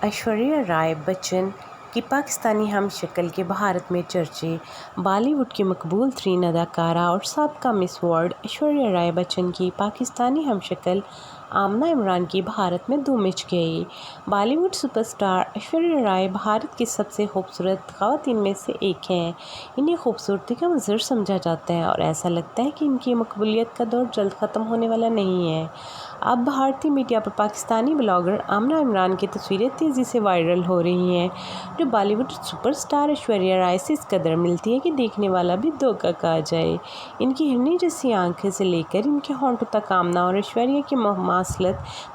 ایشوریہ رائے بچن کی پاکستانی ہم شکل کے بھارت میں چرچے۔ بالی ووڈ کی مقبول ترین اداکارہ اور سابقہ مس ورلڈ ایشوریہ رائے بچن کی پاکستانی ہم شکل آمنہ عمران کی بھارت میں دھوم مچ گئی۔ بالی would super star Aishwarya Rai Bharat کی سب سے خوبصورت خواتین میں سے ایک ہیں۔ انہیں خوبصورتی کا مظہر سمجھا جاتا ہے اور ایسا لگتا ہے کہ ان کی مقبولیت کا دور جلد ختم ہونے والا نہیں ہے۔ اب بھارتی میڈیا پر پاکستانی بلاگر آمنہ عمران کی تصویریں تیزی سے وائرل ہو رہی ہیں، جو بالی would super star Aishwarya Rai سے اس قدر ملتی ہیں کہ دیکھنے والا بھی دھوکہ کھا جائے۔ ان کی ہرنی جیسی آنکھیں سے لے کر ان کے ہونٹوں تک آمنہ اور ایشوریہ کی مماثلت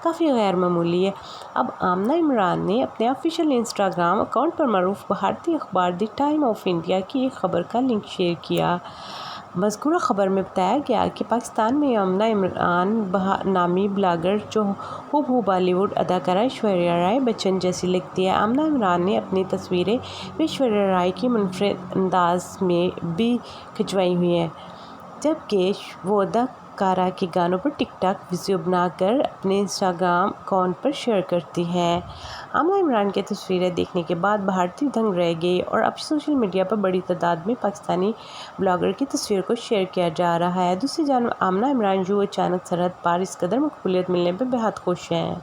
کافی غیر معمولی ہے۔ اب آمنہ عمران نے اپنے آفیشیل انسٹاگرام اکاؤنٹ پر معروف بھارتی اخبار دی ٹائم آف انڈیا کی ایک خبر کا لنک شیئر کیا۔ مذکورہ خبر میں بتایا گیا کہ پاکستان میں آمنہ عمران نامی بلاگر جو ہو بالی ووڈ اداکارہ ایشوریہ رائے بچن جیسی لگتی ہے۔ آمنہ عمران نے اپنی تصویریں بھی ایشوریہ رائے کی منفرد انداز میں بھی کھنچوائی ہوئی ہیں، جبکہ وہ اداکارہ کے گانوں پر ٹک ٹاک ویڈیو بنا کر اپنے انسٹاگرام اکاؤنٹ پر شیئر کرتی ہیں۔ آمنہ عمران کی تصویریں دیکھنے کے بعد بھارتی دنگ رہ گئے اور اب سوشل میڈیا پر بڑی تعداد میں پاکستانی بلاگر کی تصویر کو شیئر کیا جا رہا ہے۔ دوسری جانب آمنہ عمران جو اچانک سرحد پار اس قدر مقبولیت ملنے پر بے حد خوش ہیں۔